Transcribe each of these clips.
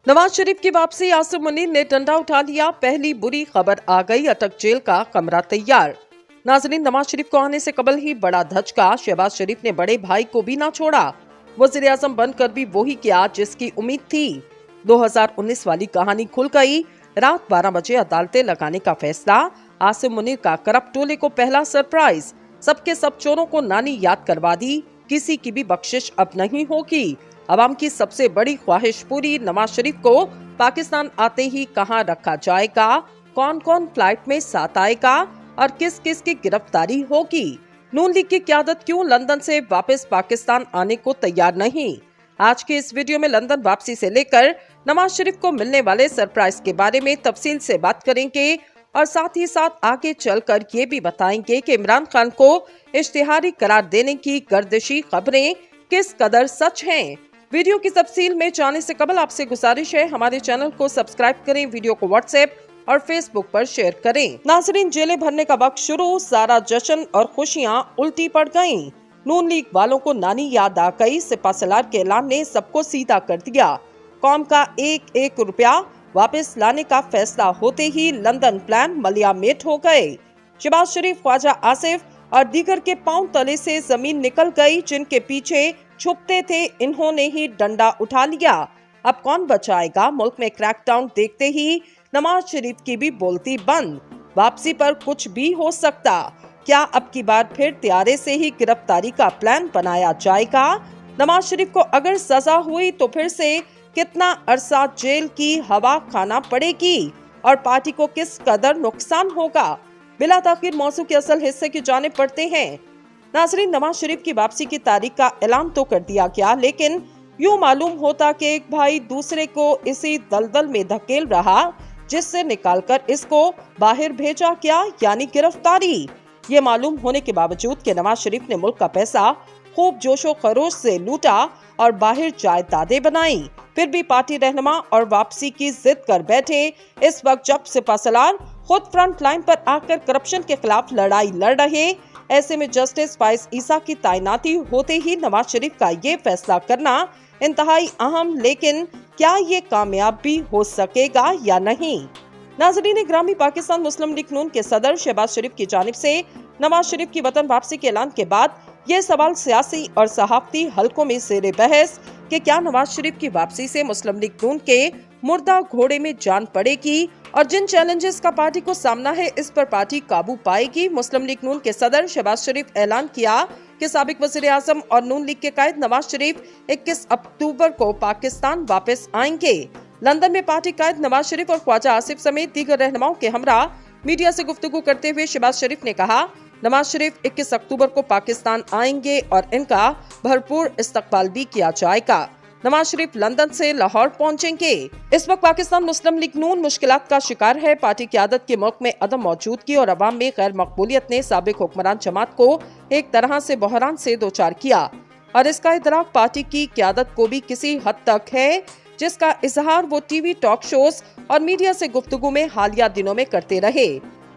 नवाज शरीफ की वापसी, आसिम मुनीर ने डंडा उठा लिया, पहली बुरी खबर आ गई, अटक जेल का कमरा तैयार। नाजरीन, नवाज शरीफ को आने से कबल ही बड़ा धचका, शहबाज शरीफ ने बड़े भाई को भी ना छोड़ा। वजीर आजम बनकर भी वही किया जिसकी उम्मीद थी। 2019 वाली कहानी खुल गई। रात 12 बजे अदालतें लगाने का फैसला, आसिम मुनीर का करप्ट टोले को पहला सरप्राइज, सबके सब चोरों को नानी याद करवा दी, किसी की भी बख्शिश अब नहीं होगी। अवाम की सबसे बड़ी ख्वाहिश पूरी, नवाज शरीफ को पाकिस्तान आते ही कहां रखा जाएगा, कौन कौन फ्लाइट में साथ आएगा और किस किस की गिरफ्तारी होगी। नून लीग की क़यादत क्यों लंदन से वापस पाकिस्तान आने को तैयार नहीं। आज के इस वीडियो में लंदन वापसी से लेकर नवाज शरीफ को मिलने वाले सरप्राइज के बारे में तफसील से बात करेंगे और साथ ही साथ आगे चलकर ये भी बताएंगे कि इमरान खान को इश्तिहारी करार देने की गर्दिशी खबरें किस कदर सच हैं। वीडियो की तफसील में जाने से कबल आपसे गुजारिश है, हमारे चैनल को सब्सक्राइब करें, वीडियो को व्हाट्सएप और फेसबुक पर शेयर करें। नाजरीन, जेलें भरने का वक्त शुरू, सारा जश्न और खुशियां उल्टी पड़ गईं। नून लीग वालों को नानी याद आ गई, सिपा सलार के ऐलान ने सबको सीधा कर दिया। कौम का एक एक रुपया वापस लाने का फैसला होते ही लंदन प्लान मलियामेट हो गए। शहबाज शरीफ, ख्वाजा आसिफ और दीगर के पांव तले से जमीन निकल गई, जिनके पीछे छुपते थे इन्होंने ही डंडा उठा लिया। अब कौन बचाएगा। मुल्क में क्रैकडाउन देखते ही नवाज शरीफ की भी बोलती बंद। वापसी पर कुछ भी हो सकता। क्या अब की बार फिर त्यारे से ही गिरफ्तारी का प्लान बनाया जाएगा। नवाज शरीफ को अगर सजा हुई तो फिर से कितना अरसा जेल की हवा खाना पड़ेगी और पार्टी को किस कदर नुकसान होगा। बिला ताखिर मौजू के असल हिस्से की जानिब बढ़ते हैं। नाजरीन, नवाज शरीफ की वापसी की तारीख का ऐलान तो कर दिया गया, लेकिन यूं मालूम होता कि एक भाई दूसरे को इसी दलदल में धकेल रहा, जिससे निकालकर इसको बाहर भेजा गया, यानी गिरफ्तारी। ये मालूम होने के बावजूद कि नवाज शरीफ ने मुल्क का पैसा खूब जोशो खरोश से लूटा और बाहर जायदादें बनाई, फिर भी पार्टी रहनुमा और वापसी की जिद कर बैठे। इस वक्त जब सिपा सलार खुद फ्रंट लाइन पर आकर करप्शन के खिलाफ लड़ाई लड़ रहे, ऐसे में जस्टिस फाइज ईसा की तैनाती होते ही नवाज शरीफ का ये फैसला करना इंतहाई अहम, लेकिन क्या ये कामयाब भी हो सकेगा या नहीं। नाजरीन, ग्रामी पाकिस्तान मुस्लिम लीग नून के सदर शहबाज शरीफ की जानिब से नवाज शरीफ की वतन वापसी के ऐलान के बाद ये सवाल सियासी और सहाफती हलकों में ज़ेरे बहस कि क्या नवाज शरीफ की वापसी से मुस्लिम लीग नून के मुर्दा घोड़े में जान पड़ेगी और जिन चैलेंजेस का पार्टी को सामना है इस पर पार्टी काबू पाएगी। मुस्लिम लीग नून के सदर शहबाज शरीफ ऐलान किया कि साबिक वज़ीर आज़म और नून लीग के कायद नवाज शरीफ 21 अक्टूबर को पाकिस्तान वापस आएंगे। लंदन में पार्टी कायद नवाज शरीफ और ख्वाजा आसिफ समेत दीगर रहनुमाओं के हमरा मीडिया से गुफ्तगू करते हुए शहबाज शरीफ ने कहा, नवाज शरीफ 21 अक्टूबर को पाकिस्तान आएंगे और इनका भरपूर इस्तकबाल भी किया जाएगा। नवाज शरीफ लंदन से लाहौर पहुंचेंगे। इस वक्त पाकिस्तान मुस्लिम लीग नून मुश्किलात का शिकार है। पार्टी क़यादत के मुल्क में अदम मौजूदगी और अवाम में गैर मकबूलियत ने साबिक हुक्मरान जमात को एक तरह से बहरान से दो चार किया और इसका इदराक पार्टी की क़यादत को भी किसी हद तक है, जिसका इजहार वो टीवी टॉक शोज और मीडिया से गुफ्तगू में हालिया दिनों में करते रहे।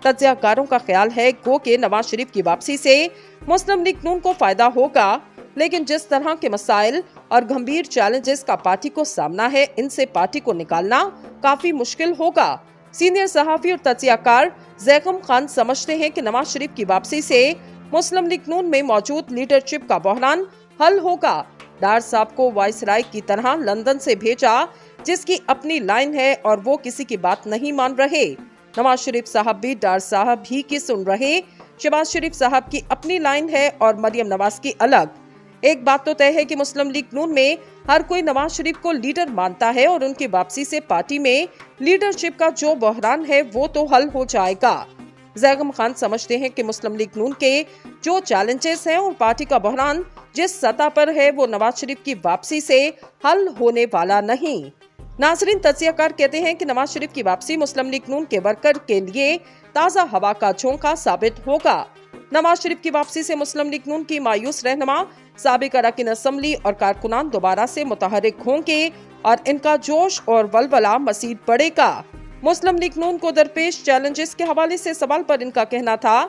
तज्जियाकारों का ख्याल है गो के नवाज शरीफ की वापसी से मुस्लिम लीग नून को फायदा होगा, लेकिन जिस तरह के मसाइल और गंभीर चैलेंजेस का पार्टी को सामना है, इनसे पार्टी को निकालना काफी मुश्किल होगा। सीनियर सहाफी और तज्जियाकार जैगम खान समझते हैं कि नवाज शरीफ की वापसी से मुस्लिम लीग नून में मौजूद लीडरशिप का बहरान हल होगा। डार साहब को वाइसराय की तरह लंदन से भेजा, जिसकी अपनी लाइन है और वो किसी की बात नहीं मान रहे। नवाज शरीफ साहब भी डार साहब ही की सुन रहे। शहबाज शरीफ साहब की अपनी लाइन है और मरियम नवाज की अलग। एक बात तो तय है कि मुस्लिम लीग नून में हर कोई नवाज शरीफ को लीडर मानता है और उनकी वापसी से पार्टी में लीडरशिप का जो बहरान है वो तो हल हो जाएगा। जैगम खान समझते हैं कि मुस्लिम लीग नून के जो चैलेंजेस हैं और पार्टी का बहरान जिस सतह पर है वो नवाज शरीफ की वापसी से हल होने वाला नहीं। नाजरीन, तज्जियाकार कहते हैं कि नवाज शरीफ की वापसी मुस्लिम लीग नून के वर्कर के लिए ताज़ा हवा का झोंका साबित होगा। नवाज शरीफ की वापसी से मुस्लिम लीग नून की मायूस रहनुमा, साबिक अरकान असम्बली और कारकुनान दोबारा से मुतहरिक होंगे और इनका जोश और वलवला मज़ीद बढ़ेगा। मुस्लिम लीग नून को दरपेश चैलेंजेस के हवाले से सवाल पर इनका कहना था,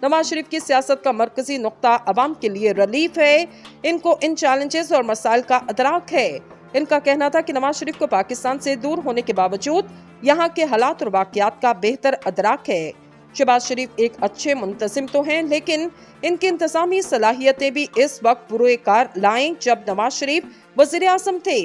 नवाज शरीफ की सियासत का मरकजी नुक्ता अवाम के लिए रिलीफ है। इनको इन चैलेंजेस और मसाइल का अदराक है। इनका कहना था कि नवाज शरीफ को पाकिस्तान से दूर होने के बावजूद यहाँ के हालात और वाकयात का बेहतर अदराक है। शहबाज शरीफ एक अच्छे मुंतजिम तो हैं, लेकिन इनकी इंतजामी सलाहियतें भी इस वक्त पुरकार लाएं जब नवाज शरीफ वजीर आज़म थे।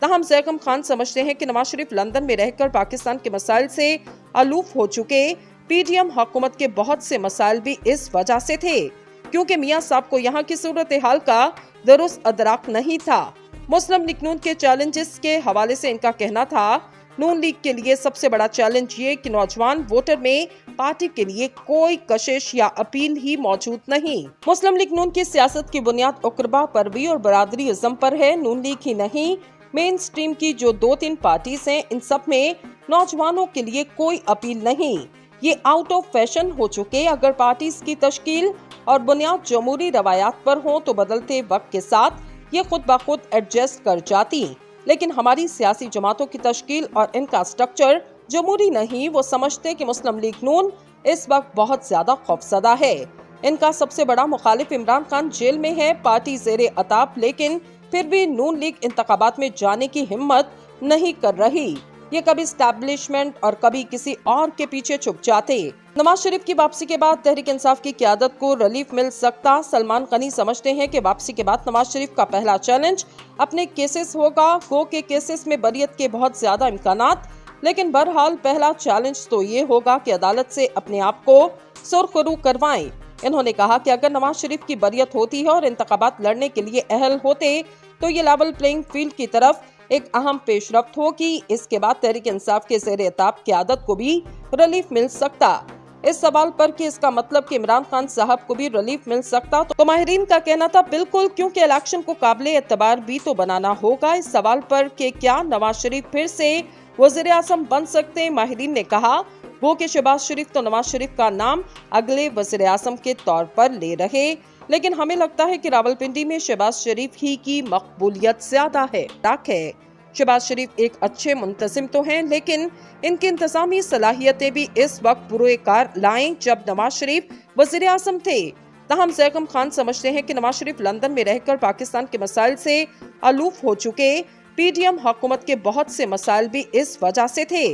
ताहम ज़ैगम खान समझते हैं कि नवाज शरीफ लंदन में रहकर पाकिस्तान के मसाइल से अलूफ हो चुके। पीडीएम हुकूमत के बहुत से मसाइल भी इस वजह से थे क्योंकि मियां साहब को यहाँ की सूरत हाल का दुरुस्त अदराक नहीं था। मुस्लिम लीग नून के चैलेंजेस के हवाले से इनका कहना था, नून लीग के लिए सबसे बड़ा चैलेंज ये कि नौजवान वोटर में पार्टी के लिए कोई कशिश या अपील ही मौजूद नहीं। मुस्लिम लीग नून की सियासत की बुनियाद उकरबा परवी और बरादरी इज़्म पर है। नून लीग ही नहीं, मेन स्ट्रीम की जो 2-3 पार्टीज हैं, इन सब में नौजवानों के लिए कोई अपील नहीं। ये आउट ऑफ फैशन हो चुके। अगर पार्टीज की तश्कील और बुनियाद जमहूरी रवायात पर हो तो बदलते वक्त के साथ ये खुद ब खुद एडजस्ट कर जाती, लेकिन हमारी सियासी जमातों की तश्कील और इनका स्ट्रक्चर जमहूरी नहीं। वो समझते कि मुस्लिम लीग नून इस वक्त बहुत ज्यादा खौफजदा है। इनका सबसे बड़ा मुखालिफ इमरान खान जेल में है, पार्टी ज़ेरे अताब, लेकिन फिर भी नून लीग इंतखाबात में जाने की हिम्मत नहीं कर रही। ये कभी एस्टैब्लिशमेंट और कभी किसी और के पीछे छुप जाते। नवाज शरीफ की वापसी के बाद तहरीक इंसाफ की क़यादत को रिलीफ मिल सकता। सलमान गनी समझते हैं कि वापसी के बाद नवाज शरीफ का पहला चैलेंज अपने केसेस होगा। गो के केसेस में बरियत के बहुत ज्यादा इम्कानात, लेकिन बहरहाल पहला चैलेंज तो ये होगा कि अदालत से अपने आप को सुरखरू करवाएं। इन्होंने कहा कि अगर नवाज शरीफ की बरियत होती है और इंतखाबात लड़ने के लिए अहल होते तो ये लेवल प्लेइंग फील्ड की तरफ एक अहम पेशरफ्त होगी। इसके बाद तहरीक इंसाफ के ज़ेरे अताब क़यादत को भी रिलीफ मिल सकता। इस सवाल पर कि इसका मतलब कि इमरान खान साहब को भी रिलीफ मिल सकता, तो माहिरीन का कहना था बिल्कुल, क्योंकि इलेक्शन को काबिले एतबार भी तो बनाना होगा। इस सवाल पर कि क्या नवाज शरीफ फिर से वज़ीर आज़म बन सकते हैं, माहिरीन ने कहा वो कि शहबाज शरीफ तो नवाज शरीफ का नाम अगले वज़ीर आज़म के तौर पर ले रहे, लेकिन हमें लगता है कि रावलपिंडी में शहबाज शरीफ ही की मकबूलियत ज्यादा है। शहबाज शरीफ एक अच्छे मुंतजिम तो हैं, लेकिन इनकी इंतजामी सलाहियतें भी इस वक्त पुरकार लाएं जब नवाज शरीफ वज़ीर आज़म थे। ताहम ज़ैगम खान समझते हैं कि नवाज शरीफ लंदन में रहकर पाकिस्तान के मसाइल से अलूफ हो चुके। पीडीएम हुकूमत के बहुत से मसाइल भी इस वजह से थे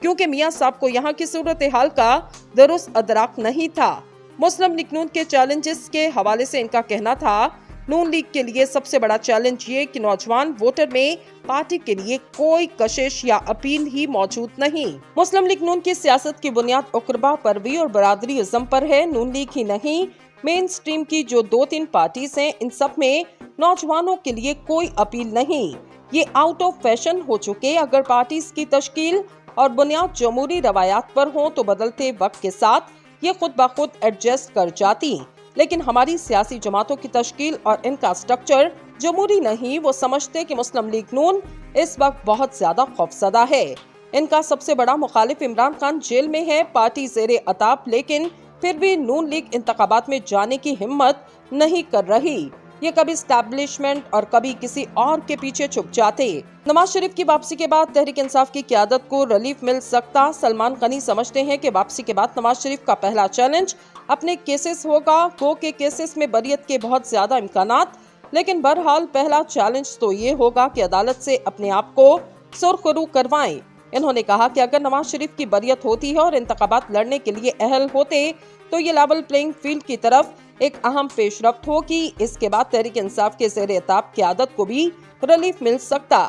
क्योंकि मियां साहब को यहाँ की सूरत हाल का दुरुस्त अदराक नहीं था। मुस्लिम लीग नून के चैलेंजेस के हवाले से इनका कहना था, नून लीग के लिए सबसे बड़ा चैलेंज ये कि नौजवान वोटर में पार्टी के लिए कोई कशिश या अपील ही मौजूद नहीं। मुस्लिम लीग नून की सियासत की बुनियाद उकरबा परवी और बरादरी इज़्म पर है। नून लीग ही नहीं, मेन स्ट्रीम की जो 2-3 पार्टीज हैं, इन सब में नौजवानों के लिए कोई अपील नहीं। ये आउट ऑफ फैशन हो चुके। अगर पार्टीज की तश्कील और बुनियाद जमहूरी रवायात पर हो तो बदलते वक्त के साथ ये खुद ब खुद एडजस्ट कर जाती, लेकिन हमारी सियासी जमातों की तश्कील और इनका स्ट्रक्चर जमहूरी नहीं। वो समझते कि मुस्लिम लीग नून इस वक्त बहुत ज्यादा खौफजदा है। इनका सबसे बड़ा मुखालिफ इमरान खान जेल में है, पार्टी ज़ेरे अताब, लेकिन फिर भी नून लीग इंतखाबात में जाने की हिम्मत नहीं कर रही। ये कभी एस्टैब्लिशमेंट और कभी किसी और के पीछे छुप जाते। नवाज शरीफ की वापसी के बाद तहरीक इंसाफ की क़यादत को रिलीफ मिल सकता। सलमान गनी समझते हैं कि वापसी के बाद नवाज शरीफ का पहला चैलेंज अपने केसेस होगा। गो के केसेस में बरियत के बहुत ज्यादा इम्कानात, लेकिन बहरहाल पहला चैलेंज तो ये होगा कि अदालत से अपने आप को सुरखरू करवाएं। इन्होंने कहा कि अगर नवाज शरीफ की बरियत होती है और इंतखाबात लड़ने के लिए अहल होते तो ये लेवल प्लेइंग फील्ड की तरफ एक अहम पेशरफ्त होगी। इसके बाद तहरीक इंसाफ के ज़ेरे अताब क़यादत को भी रिलीफ मिल सकता।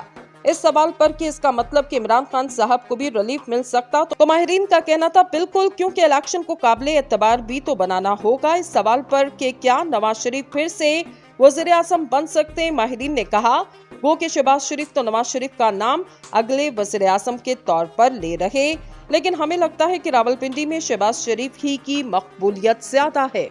इस सवाल पर कि इसका मतलब कि इमरान खान साहब को भी रिलीफ मिल सकता, तो माहिरीन का कहना था बिल्कुल, क्योंकि इलेक्शन को काबिले एतबार भी तो बनाना होगा। इस सवाल पर कि क्या नवाज शरीफ फिर से वज़ीर आज़म बन सकते हैं, माहिरीन ने कहा वो कि शहबाज शरीफ तो नवाज शरीफ का नाम अगले वज़ीर आज़म के तौर पर ले रहे, लेकिन हमें लगता है कि रावलपिंडी में शहबाज शरीफ ही की मकबूलियत ज्यादा है।